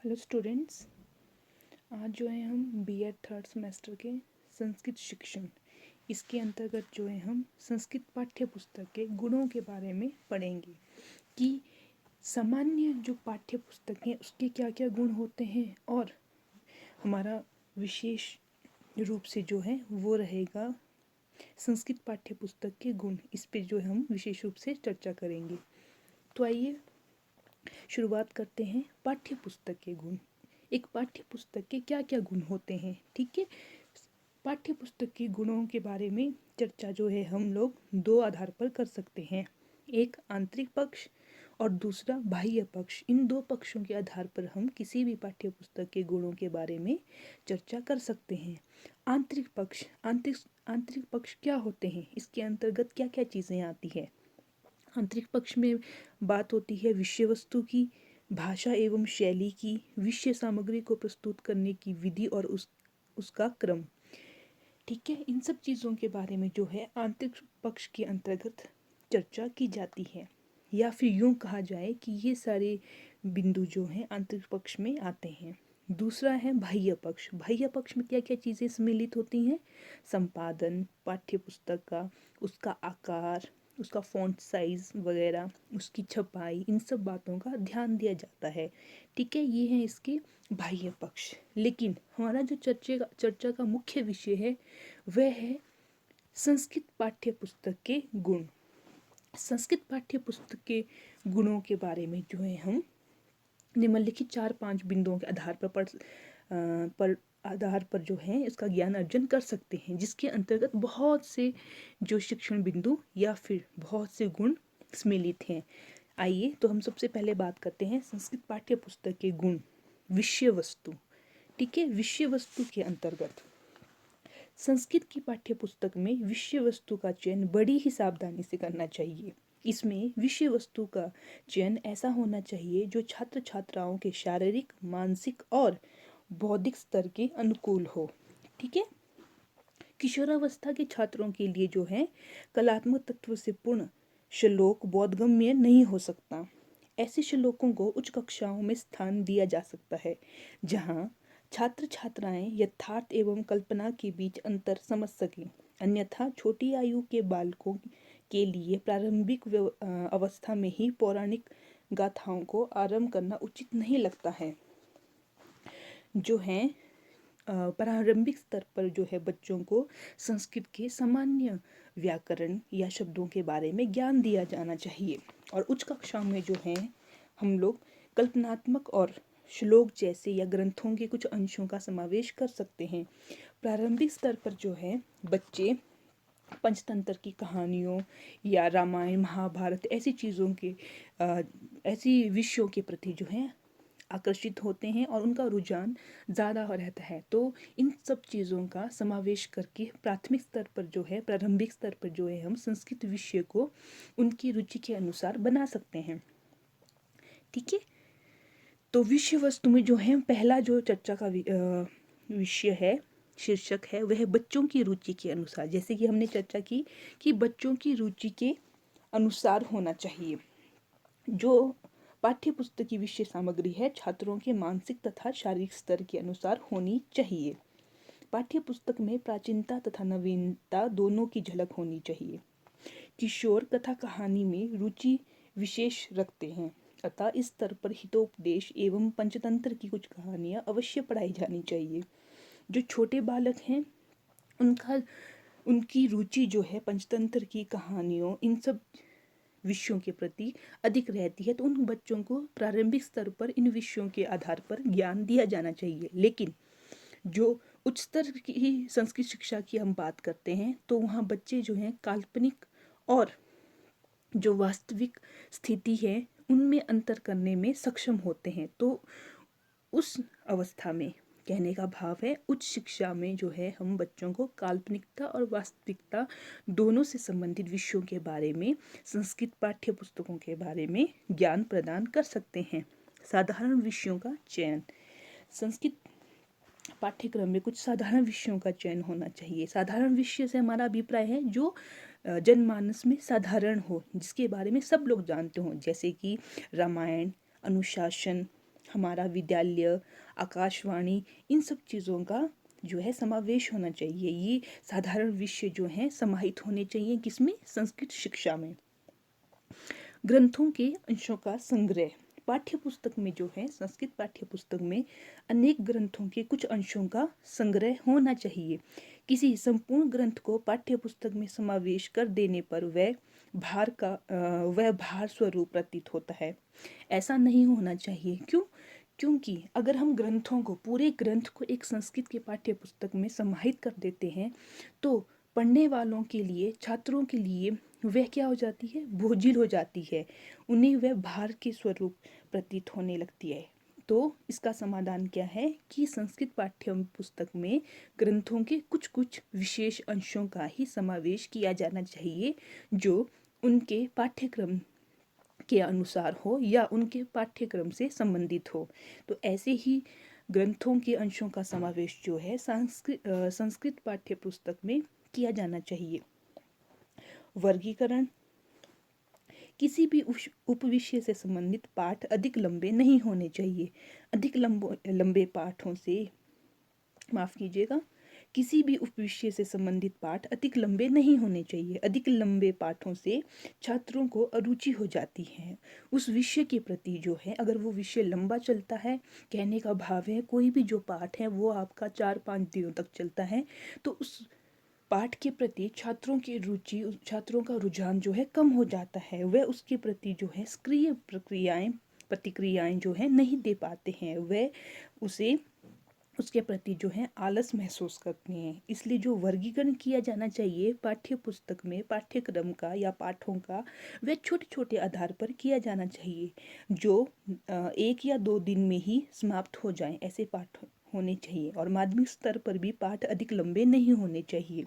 Hello students. आज जो है हम बीएड थर्ड सेमेस्टर के संस्कृत शिक्षण इसके अंतर्गत जो है हम संस्कृत पाठ्य पुस्तक के गुणों के बारे में पढ़ेंगे कि सामान्य जो पाठ्य पुस्तक है उसके क्या क्या गुण होते हैं और हमारा विशेष रूप से जो है वो रहेगा संस्कृत पाठ्य पुस्तक के गुण। इस पे जो है हम विशेष रूप से चर्चा करेंगे। तो आइए शुरुआत करते हैं पाठ्य पुस्तक के गुण। एक पाठ्य पुस्तक के क्या क्या गुण होते हैं, ठीक है। पाठ्य पुस्तक के गुणों के बारे में चर्चा जो है हम लोग दो आधार पर कर सकते हैं, एक आंतरिक पक्ष और दूसरा बाह्य पक्ष। इन दो पक्षों के आधार पर हम किसी भी पाठ्य पुस्तक के गुणों के बारे में चर्चा कर सकते हैं। आंतरिक पक्ष, आंतरिक पक्ष क्या होते हैं, इसके अंतर्गत क्या क्या चीज़ें आती है। आंतरिक पक्ष में बात होती है विषय वस्तु की, भाषा एवं शैली की, विषय सामग्री को प्रस्तुत करने की विधि और उसका क्रम, ठीक है। इन सब चीज़ों के बारे में जो है आंतरिक पक्ष के अंतर्गत चर्चा की जाती है, या फिर यूँ कहा जाए कि ये सारे बिंदु जो हैं आंतरिक पक्ष में आते हैं। दूसरा है बाह्य पक्ष। बाह्य पक्ष में क्या क्या चीज़ें सम्मिलित होती हैं, संपादन, पाठ्य पुस्तक का, उसका आकार, उसका फ़ॉन्ट साइज़ वगैरह, उसकी छपाई, इन सब बातों का ध्यान दिया जाता है, ठीक है। ये है इसके बाह्य पक्ष। लेकिन हमारा जो चर्चा का मुख्य विषय है वह है संस्कृत पाठ्य पुस्तक के गुण। संस्कृत पाठ्य पुस्तक के गुणों के बारे में जो है हम निम्नलिखित 4-5 बिंदुओं के आधार पर जो है इसका ज्ञान अर्जन कर सकते हैं, जिसके अंतर्गत बहुत से जो शिक्षण बिंदु या फिर बहुत से गुण सम्मिलित हैं। आइए तो हम सबसे पहले बात करते हैं संस्कृत पाठ्य पुस्तक के गुण। विषय वस्तु, ठीक है। विषय वस्तु के अंतर्गत संस्कृत की पाठ्य पुस्तक में विषय वस्तु का चयन बड़ी ही सावधानी से करना चाहिए। इसमें विषय वस्तु का चयन ऐसा होना चाहिए जो छात्र छात्राओं के शारीरिक, मानसिक और बौद्धिक स्तर के अनुकूल हो, ठीक है। किशोरावस्था के छात्रों के लिए जो है कलात्मक तत्व से पूर्ण श्लोक बोधगम्य नहीं हो सकता। ऐसे श्लोकों को उच्च कक्षाओं में स्थान दिया जा सकता है, जहाँ छात्र छात्राएं यथार्थ एवं कल्पना के बीच अंतर समझ सकें। अन्यथा छोटी आयु के बालकों के लिए प्रारंभिक अवस्था में ही पौराणिक गाथाओं को आरंभ करना उचित नहीं लगता है। जो है प्रारंभिक स्तर पर जो है बच्चों को संस्कृत के सामान्य व्याकरण या शब्दों के बारे में ज्ञान दिया जाना चाहिए, और उच्च कक्षा में जो है हम लोग कल्पनात्मक और श्लोक जैसे या ग्रंथों के कुछ अंशों का समावेश कर सकते हैं। प्रारंभिक स्तर पर जो है बच्चे पंचतंत्र की कहानियों या रामायण महाभारत ऐसी चीज़ों के ऐसी विषयों के प्रति जो है आकर्षित होते हैं और उनका रुझान ज़्यादा रहता है। तो इन सब चीज़ों का समावेश करके प्राथमिक स्तर पर जो है प्रारंभिक स्तर पर जो है हम संस्कृत विषय को उनकी रुचि के अनुसार बना सकते हैं, ठीक है। तो विषय वस्तु में जो है पहला जो चर्चा का विषय है, शीर्षक है, वह बच्चों की रुचि के अनुसार। जैसे कि हमने चर्चा की कि बच्चों की रुचि के अनुसार होना चाहिए। जो पाठ्य पुस्तक की विषय सामग्री है छात्रों के मानसिक तथा शारीरिक स्तर के अनुसार होनी चाहिए। पाठ्य पुस्तक में प्राचीनता तथा नवीनता दोनों की झलक होनी चाहिए। किशोर कथा कहानी में रुचि विशेष रखते हैं, अतः इस स्तर पर हितोपदेश एवं पंचतंत्र की कुछ कहानियाँ अवश्य पढ़ाई जानी चाहिए। जो छोटे बालक हैं उनकी रुचि जो है पंचतंत्र की कहानियों इन सब विषयों के प्रति अधिक रहती है, तो उन बच्चों को प्रारंभिक स्तर पर इन विषयों के आधार पर ज्ञान दिया जाना चाहिए। लेकिन जो उच्च स्तर की संस्कृत शिक्षा की हम बात करते हैं तो वहाँ बच्चे जो हैं काल्पनिक और जो वास्तविक स्थिति है उनमें अंतर करने में सक्षम होते हैं। तो उस अवस्था में कहने का भाव है उच्च शिक्षा में जो है हम बच्चों को काल्पनिकता और वास्तविकता दोनों से संबंधित विषयों के बारे में संस्कृत पाठ्य पुस्तकों के बारे में ज्ञान प्रदान कर सकते हैं। साधारण विषयों का चयन, संस्कृत पाठ्यक्रम में कुछ साधारण विषयों का चयन होना चाहिए। साधारण विषय से हमारा अभिप्राय है जो जनमानस में साधारण हो, जिसके बारे में सब लोग जानते हों, जैसे कि रामायण, अनुशासन, हमारा विद्यालय, आकाशवाणी, इन सब चीज़ों का जो है समावेश होना चाहिए। ये साधारण विषय जो हैं समाहित होने चाहिए किसमें? संस्कृत शिक्षा में। ग्रंथों के अंशों का संग्रह। पाठ्य पुस्तक में जो है, संस्कृत पाठ्य पुस्तक में अनेक ग्रंथों के कुछ अंशों का संग्रह होना चाहिए। किसी संपूर्ण ग्रंथ को पाठ्य पुस्तक में समावेश कर देने पर वह भार स्वरूप प्रतीत होता है। ऐसा नहीं होना चाहिए। क्यों? क्योंकि अगर हम ग्रंथों को, पूरे ग्रंथ को एक संस्कृत के पाठ्य पुस्तक में समाहित कर देते हैं तो पढ़ने वालों के लिए, छात्रों के लिए वह क्या हो जाती है? बोझिल हो जाती है। उन्हें वह भार के स्वरूप प्रतीत होने लगती है। तो इसका समाधान क्या है कि संस्कृत पाठ्य पुस्तक में ग्रंथों के कुछ कुछ विशेष अंशों का ही समावेश किया जाना चाहिए जो उनके पाठ्यक्रम के अनुसार हो या उनके पाठ्यक्रम से संबंधित हो। तो ऐसे ही ग्रंथों के अंशों का समावेश जो है संस्कृत पाठ्य पुस्तक में किया जाना चाहिए। वर्गीकरण। किसी भी उपविषय से संबंधित पाठ अधिक लंबे नहीं होने चाहिए। अधिक लंबे पाठों से, माफ़ कीजिएगा, किसी भी उपविषय से संबंधित पाठ अधिक लंबे नहीं होने चाहिए। अधिक लंबे पाठों से छात्रों को अरुचि हो जाती है उस विषय के प्रति जो है। अगर वो विषय लंबा चलता है, कहने का भाव है कोई भी जो पाठ है वो आपका 4-5 दिनों तक चलता है, तो उस पाठ के प्रति छात्रों की रुचि, छात्रों का रुझान जो है कम हो जाता है। वह उसके प्रति जो है सक्रिय प्रतिक्रियाएं जो है नहीं दे पाते हैं। वह उसके प्रति जो है आलस महसूस करते हैं। इसलिए जो वर्गीकरण किया जाना चाहिए पाठ्य पुस्तक में, पाठ्यक्रम का या पाठों का, वह छोटे छोटे आधार पर किया जाना चाहिए जो 1 या 2 दिन में ही समाप्त हो जाएं। ऐसे पाठ होने चाहिए। और माध्यमिक स्तर पर भी पाठ अधिक लंबे नहीं होने चाहिए।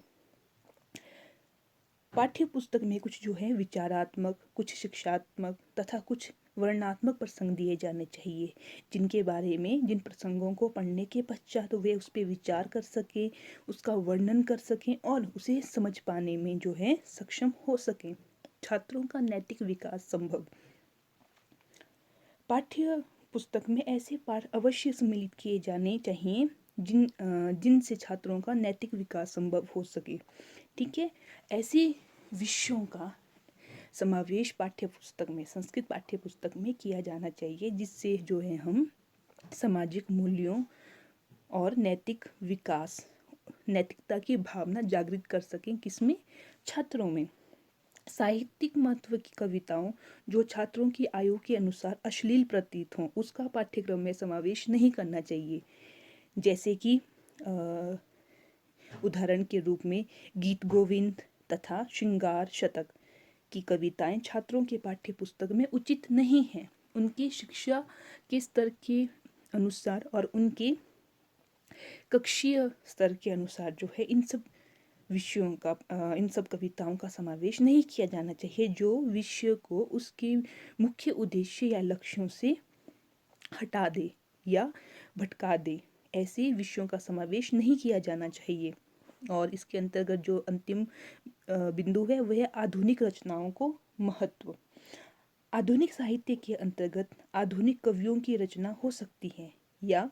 पाठ्य पुस्तक में कुछ जो है विचारात्मक, कुछ शिक्षात्मक तथा कुछ वर्णनात्मक प्रसंग दिए जाने चाहिए, जिनके बारे में, जिन प्रसंगों को पढ़ने के पश्चात वे उस पर विचार कर सकें, उसका वर्णन कर सकें और उसे समझ पाने में जो है सक्षम हो सकें। छात्रों का नैतिक विकास संभव। पाठ्य पुस्तक में ऐसे पाठ अवश्य सम्मिलित किए जाने चाहिए जिनसे छात्रों का नैतिक विकास संभव हो सके। ठीक है, ऐसे विषयों का समावेश पाठ्य पुस्तक में, संस्कृत पाठ्य पुस्तक में किया जाना चाहिए जिससे जो है हम सामाजिक मूल्यों और नैतिक विकास, नैतिकता की भावना जागृत कर सकें। किसमें? छात्रों में। साहित्यिक महत्व की कविताओं जो छात्रों की आयु के अनुसार अश्लील प्रतीत हों उसका पाठ्यक्रम में समावेश नहीं करना चाहिए। जैसे कि उदाहरण के रूप में गीत गोविंद तथा श्रृंगार शतक की कविताएं छात्रों के पाठ्य पुस्तक में उचित नहीं हैं। उनकी शिक्षा के स्तर के अनुसार और उनके कक्षीय स्तर के अनुसार जो है इन सब विषयों का, इन सब कविताओं का समावेश नहीं किया जाना चाहिए जो विषय को उसके मुख्य उद्देश्य या लक्ष्यों से हटा दे या भटका दे। ऐसे विषयों का समावेश नहीं किया जाना चाहिए। और इसके अंतर्गत जो अंतिम बिंदु है वह आधुनिक रचनाओं को महत्व। आधुनिक साहित्य के अंतर्गत आधुनिक कवियों की रचना हो सकती है या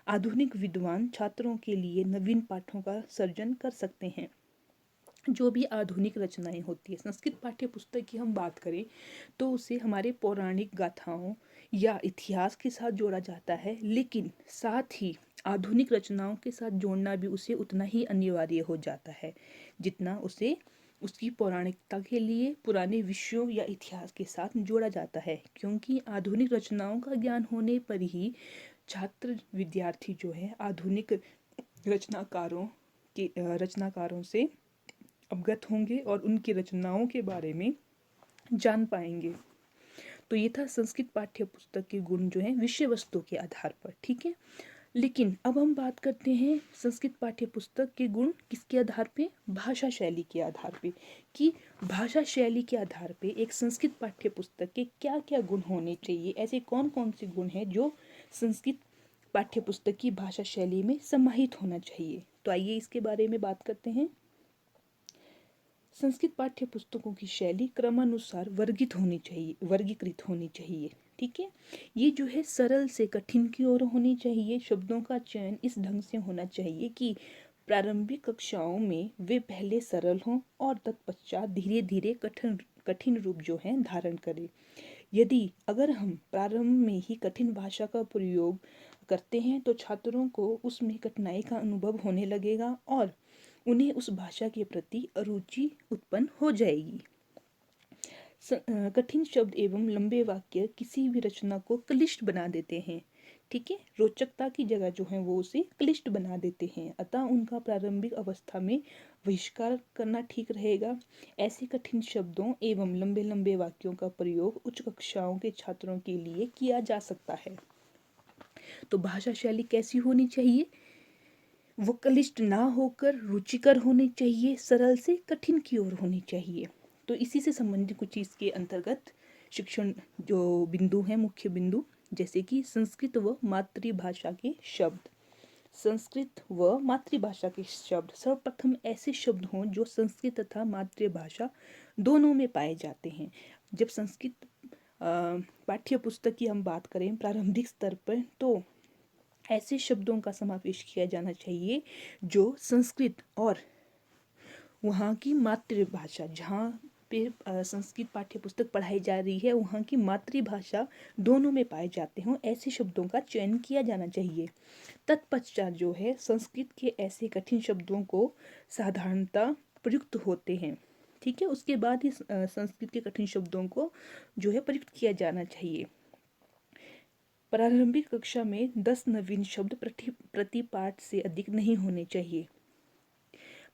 आधुनिक विद्वान छात्रों के लिए नवीन पाठों का सर्जन कर सकते हैं। जो भी आधुनिक रचनाएं होती है, संस्कृत पाठ्य पुस्तक की हम बात करें तो उसे हमारे पौराणिक गाथाओं या इतिहास के साथ जोड़ा जाता है, लेकिन साथ ही आधुनिक रचनाओं के साथ जोड़ना भी उसे उतना ही अनिवार्य हो जाता है जितना उसे उसकी पौराणिकता के लिए पुराने विषयों या इतिहास के साथ जोड़ा जाता है। क्योंकि आधुनिक रचनाओं का ज्ञान होने पर ही छात्र विद्यार्थी जो है आधुनिक रचनाकारों से अवगत होंगे और उनकी रचनाओं के बारे में जान पाएंगे। तो ये था संस्कृत पाठ्य पुस्तक के गुण जो है विषय वस्तु के आधार पर। ठीक है, लेकिन अब हम बात करते हैं संस्कृत पाठ्य पुस्तक के गुण किसके आधार पे? भाषा शैली के आधार पे। कि भाषा शैली के आधार पे एक संस्कृत पाठ्य पुस्तक के क्या क्या गुण होने चाहिए, ऐसे कौन कौन से गुण हैं जो संस्कृत पाठ्य पुस्तक की भाषा शैली में समाहित होना चाहिए। तो आइए इसके बारे में बात करते हैं। संस्कृत पाठ्य पुस्तकों की शैली क्रमानुसार वर्गीकृत होनी चाहिए। ठीक है। ये जो है सरल से कठिन की ओर होनी चाहिए। शब्दों का चयन इस ढंग से होना चाहिए कि प्रारंभिक कक्षाओं में वे पहले सरल हों और तत्पश्चात धीरे धीरे कठिन कठिन रूप जो है धारण करें। यदि अगर हम प्रारंभ में ही कठिन भाषा का प्रयोग करते हैं तो छात्रों को उसमें कठिनाई का अनुभव होने लगेगा और उन्हें उस भाषा के प्रति अरुचि उत्पन्न हो जाएगी। कठिन शब्द एवं लंबे वाक्य किसी भी रचना को क्लिष्ट बना देते हैं। ठीक है, रोचकता की जगह जो है वो उसे क्लिष्ट बना देते हैं, अतः उनका प्रारंभिक अवस्था में बहिष्कार करना ठीक रहेगा। ऐसे कठिन शब्दों एवं लंबे लंबे वाक्यों का प्रयोग उच्च कक्षाओं के छात्रों के लिए किया जा सकता है। तो भाषा शैली कैसी होनी चाहिए? वो क्लिष्ट ना होकर रुचिकर होनी चाहिए, सरल से कठिन की ओर होनी चाहिए। तो इसी से संबंधित कुछ इसके अंतर्गत शिक्षण जो बिंदु हैं, मुख्य बिंदु, जैसे कि संस्कृत व मातृभाषा के शब्द। संस्कृत व मातृभाषा के शब्द सर्वप्रथम ऐसे शब्द हों जो संस्कृत तथा मातृभाषा दोनों में पाए जाते हैं। जब संस्कृत पाठ्य पुस्तक की हम बात करें प्रारंभिक स्तर पर, तो ऐसे शब्दों का समावेश किया जाना चाहिए जो संस्कृत और वहाँ की मातृभाषा, जहाँ पे संस्कृत पाठ्य पुस्तक पढ़ाई जा रही है, वहाँ की मातृभाषा दोनों में पाए जाते हों, ऐसे शब्दों का चयन किया जाना चाहिए। तत्पश्चात जो है संस्कृत के ऐसे कठिन शब्दों को साधारणतः प्रयुक्त होते हैं। ठीक है, उसके बाद ही संस्कृत के कठिन शब्दों को जो है प्रयुक्त किया जाना चाहिए। प्रारंभिक कक्षा में 10 नवीन शब्द प्रति पाठ से अधिक नहीं होने चाहिए,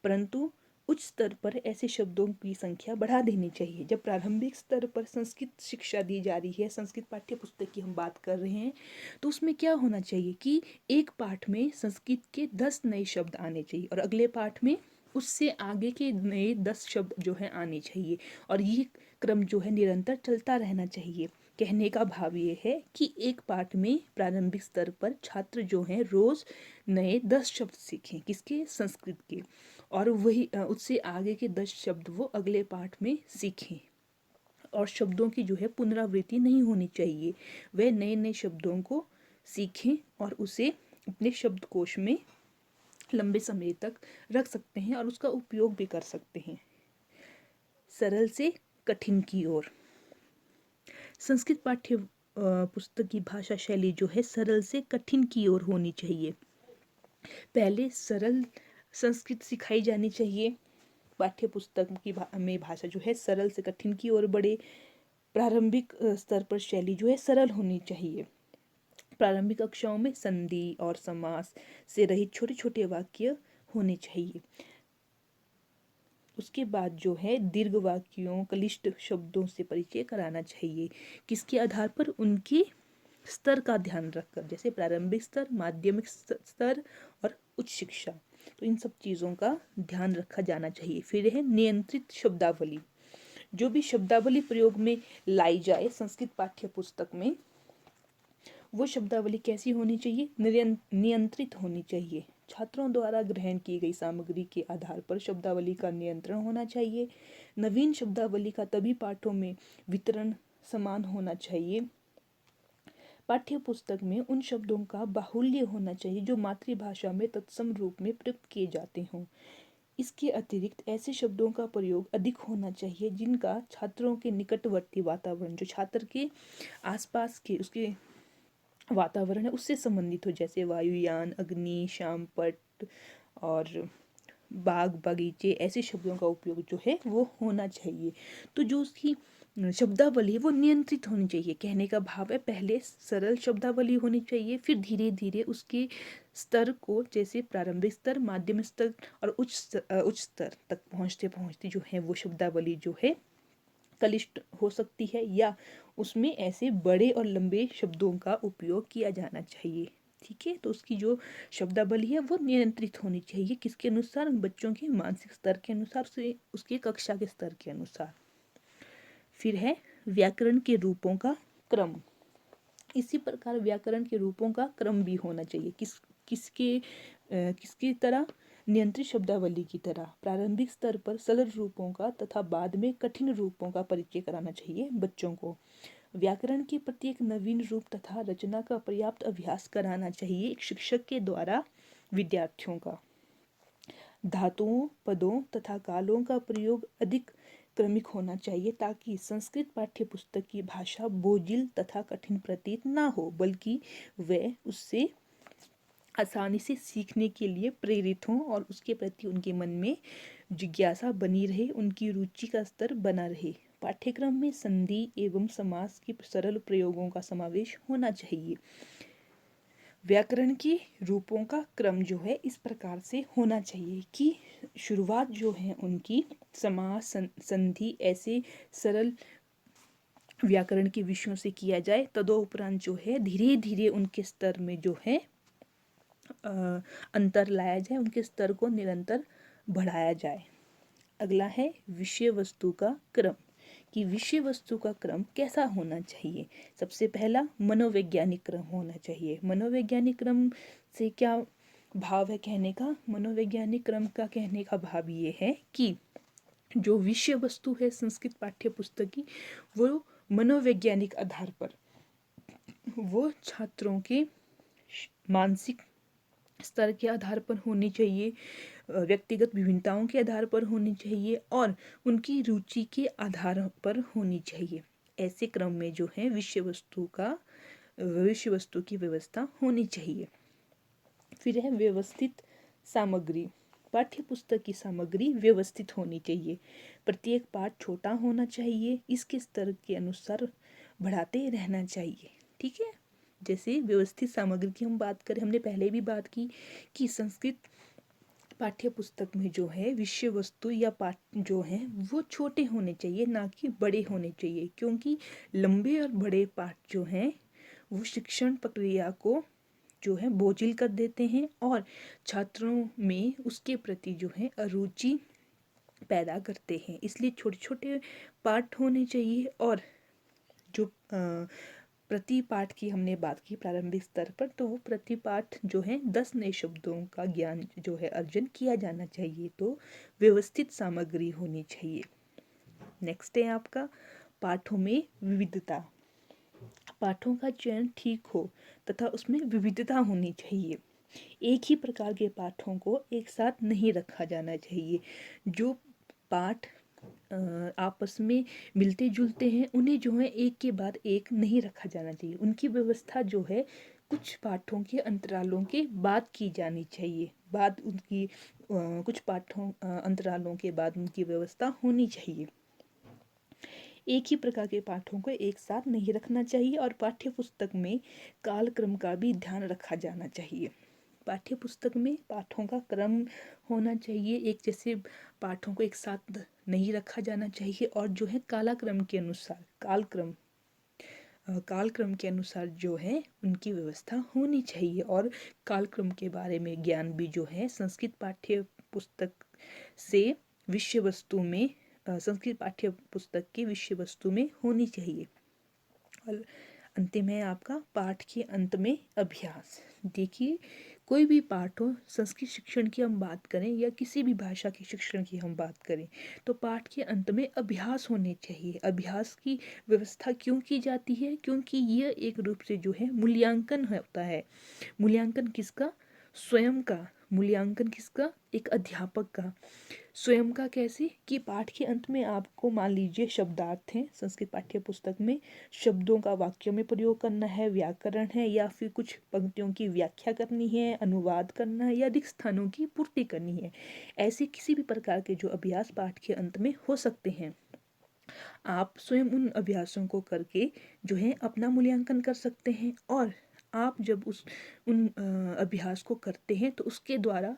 परंतु उच्च स्तर पर ऐसे शब्दों की संख्या बढ़ा देनी चाहिए। जब प्रारंभिक स्तर पर संस्कृत शिक्षा दी जा रही है, संस्कृत पाठ्य पुस्तक की हम बात कर रहे हैं, तो उसमें क्या होना चाहिए कि एक पाठ में संस्कृत के 10 नए शब्द आने चाहिए और अगले पाठ में उससे आगे के नए 10 शब्द जो है आने चाहिए, और ये क्रम जो है निरंतर चलता रहना चाहिए। कहने का भाव ये है कि एक पाठ में प्रारंभिक स्तर पर छात्र जो हैं रोज नए 10 शब्द सीखें, किसके? संस्कृत के, और वही उससे आगे के 10 शब्द वो अगले पाठ में सीखें। और शब्दों की जो है पुनरावृत्ति नहीं होनी चाहिए, वे नए नए शब्दों को सीखें और उसे अपने शब्दकोश में लंबे समय तक रख सकते हैं और उसका उपयोग भी कर सकते हैं। सरल से कठिन की ओर। संस्कृत पाठ्य पुस्तक की भाषा शैली जो है सरल से कठिन की ओर होनी चाहिए। पहले सरल संस्कृत सिखाई जानी चाहिए। पाठ्य पुस्तक की में भाषा जो है सरल से कठिन की ओर बढ़े। प्रारंभिक स्तर पर शैली जो है सरल होनी चाहिए। प्रारंभिक कक्षाओं में संधि और समास से रहित छोटे छोटे वाक्य होने चाहिए। उसके बाद जो है दीर्घ वाक्यों, क्लिष्ट शब्दों से परिचय कराना चाहिए। किसके आधार पर? उनके स्तर का ध्यान रखकर, जैसे प्रारंभिक स्तर, माध्यमिक स्तर और उच्च शिक्षा। तो इन सब चीज़ों का ध्यान रखा जाना चाहिए। फिर है नियंत्रित शब्दावली। जो भी शब्दावली प्रयोग में लाई जाए संस्कृत पाठ्य पुस्तक में, वो शब्दावली कैसी होनी चाहिए? नियंत्रित होनी चाहिए। छात्रों द्वारा ग्रहण की गई सामग्री के आधार पर शब्दावली का नियंत्रण होना चाहिए। नवीन शब्दावली का तभी पाठों में वितरण समान होना चाहिए। पाठ्य पुस्तक में उन शब्दों का बाहुल्य होना चाहिए जो मातृभाषा में तत्सम रूप में प्रयुक्त किए जाते हों। इसके अतिरिक्त ऐसे शब्दों का प्रयोग अधिक होना चाहिए जिनका छात्रों के निकटवर्ती वातावरण, जो छात्र के आसपास के उसके वातावरण है उससे संबंधित हो, जैसे वायुयान, अग्नि, श्यामपट्ट और बाग, बगीचे, ऐसे शब्दों का उपयोग जो है वो होना चाहिए। तो जो उसकी शब्दावली है वो नियंत्रित होनी चाहिए। कहने का भाव है पहले सरल शब्दावली होनी चाहिए, फिर धीरे धीरे उसके स्तर को, जैसे प्रारंभिक स्तर, माध्यम स्तर और उच्च स्तर तक पहुँचते पहुँचते जो है वो शब्दावली जो है क्लिष्ट हो सकती है, या उसमें ऐसे बड़े और लंबे शब्दों का उपयोग किया जाना चाहिए। ठीक है, तो उसकी जो शब्दावली है वो नियंत्रित होनी चाहिए। किसके अनुसार? बच्चों के मानसिक स्तर के अनुसार, उसके कक्षा के स्तर के अनुसार। फिर है व्याकरण के रूपों का क्रम। इसी प्रकार व्याकरण के रूपों का क्रम भी होना चाहिए। किसकी तरह? नियंत्रित शब्दावली की तरह। प्रारंभिक स्तर पर सरल रूपों का तथा बाद में कठिन रूपों का परिचय कराना चाहिए बच्चों को। व्याकरण के प्रत्येक नवीन रूप तथा रचना का पर्याप्त अभ्यास कराना चाहिए एक शिक्षक के द्वारा विद्यार्थियों का। धातुओं, पदों तथा कालों का प्रयोग अधिक क्रमिक होना चाहिए ताकि संस्कृत पाठ्य पुस्तक की भाषा बोझिल तथा कठिन प्रतीत ना हो, बल्कि वह उससे आसानी से सीखने के लिए प्रेरित हों और उसके प्रति उनके मन में जिज्ञासा बनी रहे, उनकी रुचि का स्तर बना रहे। पाठ्यक्रम में संधि एवं समास के सरल प्रयोगों का समावेश होना चाहिए। व्याकरण के रूपों का क्रम जो है इस प्रकार से होना चाहिए कि शुरुआत जो है उनकी समास, संधि ऐसे सरल व्याकरण के विषयों से किया जाए, तदोपरांत जो है धीरे धीरे उनके स्तर में जो है अंतर लाया जाए, उनके स्तर को निरंतर बढ़ाया जाए। अगला है विषय वस्तु का क्रम, कि विषय वस्तु का क्रम कैसा होना चाहिए। सबसे पहला मनोवैज्ञानिक क्रम होना चाहिए। मनोवैज्ञानिक क्रम से क्या भाव है कहने का? मनोवैज्ञानिक क्रम का कहने का भाव ये है कि जो विषय वस्तु है संस्कृत पाठ्य पुस्तक की, वो मनोवैज्ञानिक आधार पर, वो छात्रों के मानसिक स्तर के आधार पर होनी चाहिए, व्यक्तिगत विभिन्नताओं के आधार पर होनी चाहिए और उनकी रुचि के आधार पर होनी चाहिए। ऐसे क्रम में जो है विषय वस्तु की व्यवस्था होनी चाहिए। फिर है व्यवस्थित सामग्री। पाठ्य पुस्तक की सामग्री व्यवस्थित होनी चाहिए। प्रत्येक पाठ छोटा होना चाहिए, इसके स्तर के अनुसार बढ़ाते रहना चाहिए। ठीक है, जैसे व्यवस्थित सामग्री की हम बात करें, हमने पहले भी बात की कि संस्कृत पाठ्य पुस्तक में जो है विषय वस्तु या पाठ जो हैं वो छोटे होने चाहिए, ना कि बड़े होने चाहिए, क्योंकि लंबे और बड़े पाठ जो हैं वो शिक्षण प्रक्रिया को जो है बोझिल कर देते हैं और छात्रों में उसके प्रति जो है अरुचि पैदा करते हैं। इसलिए छोटे छोटे पाठ होने चाहिए और जो प्रति पाठ की हमने बात की प्रारंभिक स्तर पर, तो वो प्रति पाठ जो है 10 नए शब्दों का ज्ञान जो है अर्जन किया जाना चाहिए। तो व्यवस्थित सामग्री होनी चाहिए। नेक्स्ट है आपका पाठों में विविधता। पाठों का चयन ठीक हो तथा उसमें विविधता होनी चाहिए। एक ही प्रकार के पाठों को एक साथ नहीं रखा जाना चाहिए। जो पाठ आपस में मिलते जुलते हैं उन्हें जो है एक के बाद एक नहीं रखा जाना चाहिए। उनकी व्यवस्था जो है कुछ पाठों के अंतरालों के बाद की जानी चाहिए, बाद उनकी कुछ पाठों अंतरालों के बाद उनकी व्यवस्था होनी चाहिए। एक ही प्रकार के पाठों को एक साथ नहीं रखना चाहिए और पाठ्य पुस्तक में कालक्रम का भी ध्यान रखा जाना चाहिए। पाठ्य पुस्तक में पाठों का क्रम होना चाहिए, एक जैसे पाठों को एक साथ नहीं रखा जाना चाहिए और जो है कालक्रम के अनुसार कालक्रम के अनुसार जो है उनकी व्यवस्था होनी चाहिए। और कालक्रम के बारे में ज्ञान भी जो है संस्कृत पाठ्य पुस्तक से विषय वस्तु में संस्कृत पाठ्य पुस्तक की विषय वस्तु में होनी चाहिए। और अंतिम है आपका पाठ के अंत में अभ्यास। देखिए कोई भी पाठ हो, संस्कृत शिक्षण की हम बात करें या किसी भी भाषा के शिक्षण की हम बात करें, तो पाठ के अंत में अभ्यास होने चाहिए। अभ्यास की व्यवस्था क्यों की जाती है? क्योंकि यह एक रूप से जो है मूल्यांकन होता है। मूल्यांकन किसका? स्वयं का। मूल्यांकन किसका? एक अध्यापक का। स्वयं का कैसे? कि पाठ के अंत में आपको मान लीजिए शब्दार्थ हैं संस्कृत पाठ्य पुस्तक में, शब्दों का वाक्यों में प्रयोग करना है, व्याकरण है या फिर कुछ पंक्तियों की व्याख्या करनी है, अनुवाद करना है या अधिक स्थानों की पूर्ति करनी है। ऐसे किसी भी प्रकार के जो अभ्यास पाठ के अंत में हो सकते हैं, आप स्वयं उन अभ्यासों को करके जो है अपना मूल्यांकन कर सकते हैं। और आप जब उन अभ्यास को करते हैं तो उसके द्वारा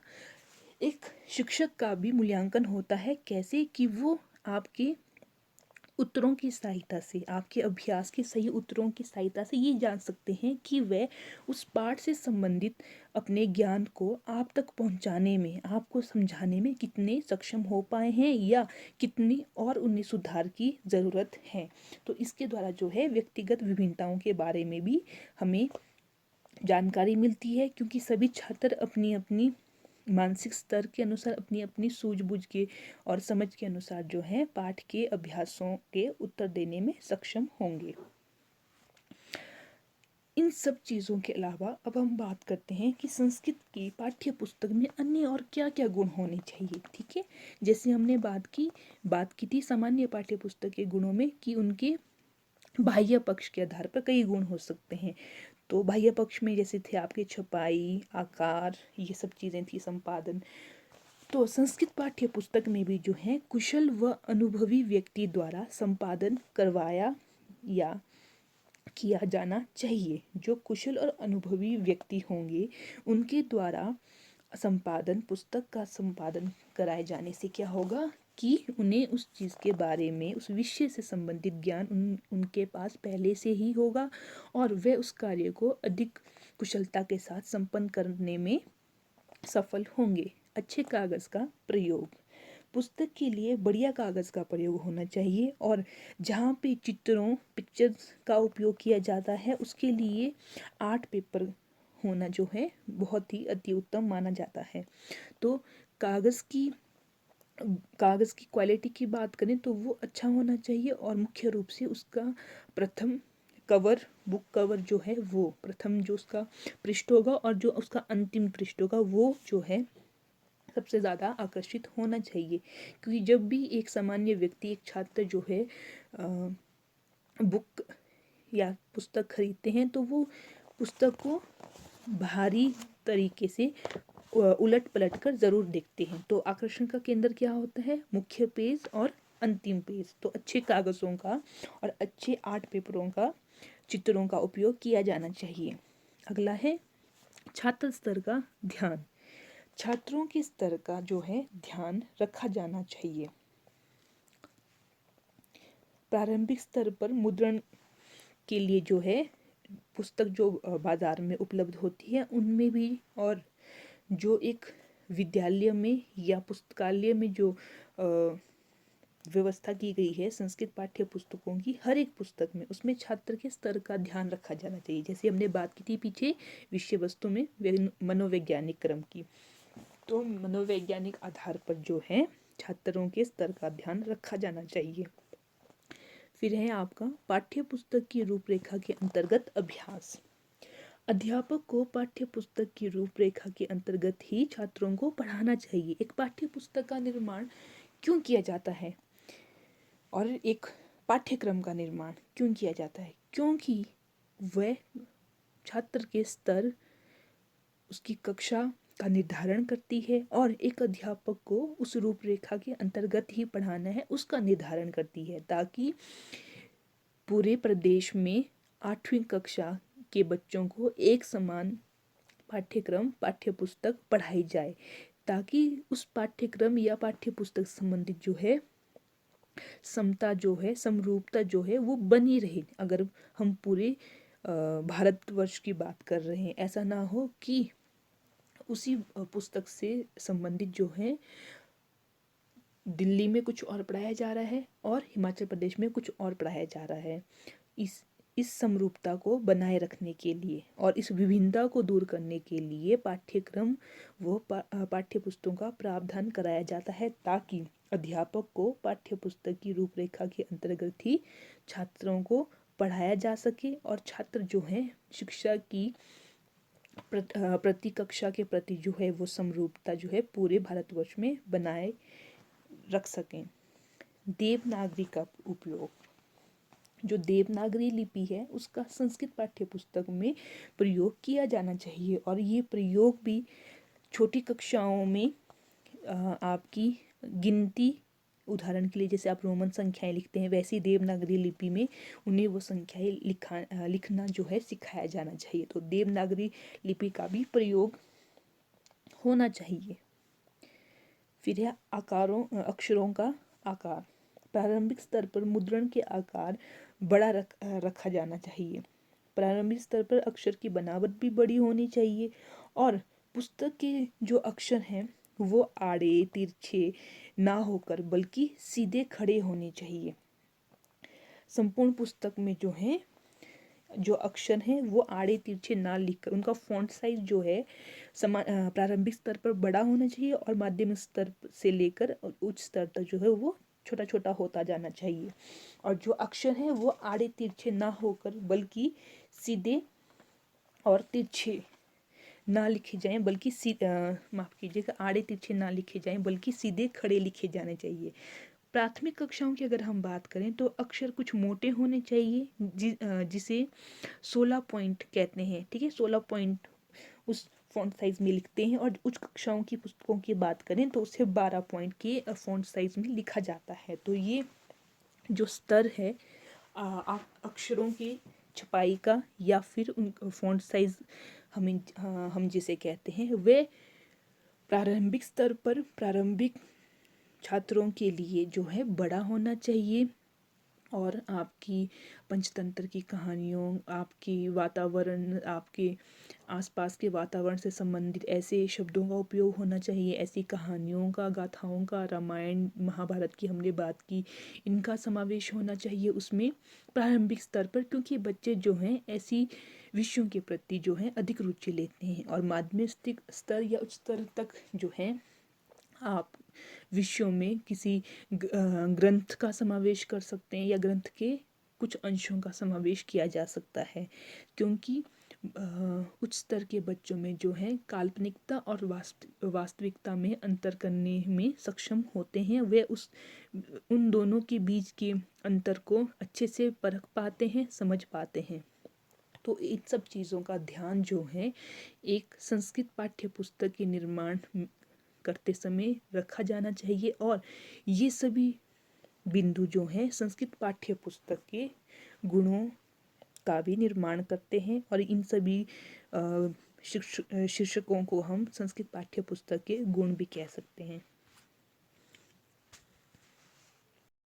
एक शिक्षक का भी मूल्यांकन होता है। कैसे? कि वो आपके उत्तरों की सहायता से, आपके अभ्यास के सही उत्तरों की सहायता से ये जान सकते हैं कि वह उस पाठ से संबंधित अपने ज्ञान को आप तक पहुंचाने में, आपको समझाने में कितने सक्षम हो पाए हैं या कितनी और उन्हें सुधार की ज़रूरत है। तो इसके द्वारा जो है व्यक्तिगत विभिन्नताओं के बारे में भी हमें जानकारी मिलती है, क्योंकि सभी छात्र अपनी अपनी मानसिक स्तर के अनुसार, अपनी अपनी सूझबूझ के और समझ के अनुसार जो है पाठ के अभ्यासों के उत्तर देने में सक्षम होंगे। इन सब चीज़ों के अलावा अब हम बात करते हैं कि संस्कृत की पाठ्य पुस्तक में अन्य और क्या क्या गुण होने चाहिए। ठीक है, जैसे हमने बात की थी सामान्य पाठ्य पुस्तक के गुणों में कि उनके बाह्य पक्ष के आधार पर कई गुण हो सकते हैं। तो बाह्य पक्ष में जैसे थे आपके छपाई, आकार, ये सब चीज़ें थी, संपादन। तो संस्कृत पाठ्य पुस्तक में भी जो है कुशल व अनुभवी व्यक्ति द्वारा संपादन करवाया या किया जाना चाहिए। जो कुशल और अनुभवी व्यक्ति होंगे उनके द्वारा पुस्तक का संपादन कराए जाने से क्या होगा कि उन्हें उस चीज़ के बारे में, उस विषय से संबंधित ज्ञान उनके पास पहले से ही होगा और वे उस कार्य को अधिक कुशलता के साथ संपन्न करने में सफल होंगे। अच्छे कागज़ का प्रयोग, पुस्तक के लिए बढ़िया कागज़ का प्रयोग होना चाहिए और जहाँ पे पिक्चर्स का उपयोग किया जाता है उसके लिए आर्ट पेपर होना जो है बहुत ही अति उत्तम माना जाता है। तो कागज़ की क्वालिटी की बात करें तो वो अच्छा होना चाहिए और मुख्य रूप से उसका प्रथम बुक कवर जो है, वो प्रथम जो उसका पृष्ठ होगा और जो उसका अंतिम पृष्ठ होगा वो जो है सबसे ज़्यादा आकर्षित होना चाहिए। क्योंकि जब भी एक सामान्य व्यक्ति, एक छात्र जो है बुक या पुस्तक खरीदते हैं तो वो पुस्तक को भारी तरीके से उलट पलट कर ज़रूर देखते हैं। तो आकर्षण का केंद्र क्या होता है? मुख्य पेज और अंतिम पेज। तो अच्छे कागज़ों का और अच्छे आर्ट पेपरों का, चित्रों का उपयोग किया जाना चाहिए। अगला है छात्र स्तर का ध्यान। छात्रों के स्तर का जो है ध्यान रखा जाना चाहिए। प्रारंभिक स्तर पर मुद्रण के लिए जो है पुस्तक जो बाज़ार में उपलब्ध होती है उनमें भी, और जो एक विद्यालय में या पुस्तकालय में जो व्यवस्था की गई है संस्कृत पाठ्य पुस्तकों की, हर एक पुस्तक में उसमें छात्र के स्तर का ध्यान रखा जाना चाहिए। जैसे हमने बात की थी पीछे विषय वस्तु में मनोवैज्ञानिक क्रम की, तो मनोवैज्ञानिक आधार पर जो है छात्रों के स्तर का ध्यान रखा जाना चाहिए। फिर है आपका पाठ्य पुस्तक की रूपरेखा के अंतर्गत अभ्यास। अध्यापक को पाठ्य पुस्तक की रूपरेखा के अंतर्गत ही छात्रों को पढ़ाना चाहिए। एक पाठ्य पुस्तक का निर्माण क्यों किया जाता है और एक पाठ्यक्रम का निर्माण क्यों किया जाता है? क्योंकि वह छात्र के स्तर, उसकी कक्षा का निर्धारण करती है और एक अध्यापक को उस रूपरेखा के अंतर्गत ही पढ़ाना है उसका निर्धारण करती है, ताकि पूरे प्रदेश में 8वीं कक्षा के बच्चों को एक समान पाठ्य पुस्तक पढ़ाई जाए, ताकि उस पाठ्यक्रम या पाठ्य पुस्तक संबंधित जो है समता जो है, समरूपता जो है वो बनी रहे। अगर हम पूरे भारतवर्ष की बात कर रहे हैं, ऐसा ना हो कि उसी पुस्तक से संबंधित जो है दिल्ली में कुछ और पढ़ाया जा रहा है और हिमाचल प्रदेश में कुछ और पढ़ाया जा रहा है। इस समरूपता को बनाए रखने के लिए और इस विभिन्नता को दूर करने के लिए पाठ्यक्रम पाठ्य पुस्तकों का प्रावधान कराया जाता है, ताकि अध्यापक को पाठ्य पुस्तक की रूपरेखा के अंतर्गत ही छात्रों को पढ़ाया जा सके और छात्र जो हैं शिक्षा की प्रति कक्षा के प्रति जो है वो समरूपता जो है पूरे भारतवर्ष में बनाए रख सकें। देवनागरी का उपयोग, जो देवनागरी लिपि है उसका संस्कृत पाठ्य पुस्तक में प्रयोग किया जाना चाहिए और ये प्रयोग भी छोटी कक्षाओं में आपकी गिनती, उदाहरण के लिए जैसे आप रोमन संख्याएं लिखते हैं वैसे ही देवनागरी लिपि में उन्हें वो संख्याएं लिखना जो है सिखाया जाना चाहिए। तो देवनागरी लिपि का भी प्रयोग होना चाहिए। फिर है अक्षरों का आकार। प्रारंभिक स्तर पर मुद्रण के आकार बड़ा रखा जाना चाहिए। प्रारंभिक स्तर पर अक्षर की बनावट भी बड़ी होनी चाहिए और पुस्तक के जो अक्षर हैं वो आड़े तिरछे ना होकर बल्कि सीधे खड़े होने चाहिए। संपूर्ण पुस्तक में जो अक्षर हैं वो आड़े तिरछे ना लिखकर उनका फॉन्ट साइज जो है प्रारंभिक स्तर पर बड़ा होना चाहिए और माध्यमिक स्तर से लेकर उच्च स्तर तक जो है वो छोटा छोटा होता जाना चाहिए। और जो अक्षर हैं वो आड़े तिरछे ना होकर बल्कि सीधे और तिरछे ना लिखे जाएं बल्कि माफ़ कीजिएगा, आड़े तिरछे ना लिखे जाएं बल्कि सीधे खड़े लिखे जाने चाहिए। प्राथमिक कक्षाओं की अगर हम बात करें तो अक्षर कुछ मोटे होने चाहिए, जिसे 16 पॉइंट कहते हैं, ठीक है, 16 पॉइंट उस फॉन्ट साइज में लिखते हैं। और उच्च कक्षाओं की पुस्तकों की बात करें तो उसे 12 पॉइंट के फॉन्ट साइज में लिखा जाता है। तो ये जो स्तर है अक्षरों की छपाई का या फिर उन फॉन्ट साइज हम जिसे कहते हैं, वे प्रारंभिक स्तर पर प्रारंभिक छात्रों के लिए जो है बड़ा होना चाहिए। और आपकी पंचतंत्र की कहानियों, आपकी वातावरण, आपके आसपास के वातावरण से संबंधित ऐसे शब्दों का उपयोग होना चाहिए, ऐसी कहानियों का, गाथाओं का, रामायण महाभारत की हमने बात की, इनका समावेश होना चाहिए उसमें प्रारंभिक स्तर पर, क्योंकि बच्चे जो हैं ऐसी विषयों के प्रति जो है अधिक रुचि लेते हैं। और माध्यमिक स्तर या उच्च स्तर तक जो है आप विषयों में किसी ग्रंथ का समावेश कर सकते हैं या ग्रंथ के कुछ अंशों का समावेश किया जा सकता है, क्योंकि उच्च स्तर के बच्चों में जो है काल्पनिकता और वास्तविकता में अंतर करने में सक्षम होते हैं। वे उन दोनों के बीच के अंतर को अच्छे से परख पाते हैं, समझ पाते हैं। तो इन सब चीज़ों का ध्यान जो है एक संस्कृत पाठ्य पुस्तक के निर्माण करते समय रखा जाना चाहिए। और ये सभी बिंदु जो हैं संस्कृत पाठ्य पुस्तक के गुणों का भी निर्माण करते हैं। और इन सभी शीर्षकों को हम संस्कृत पाठ्य पुस्तक के गुण भी कह सकते हैं।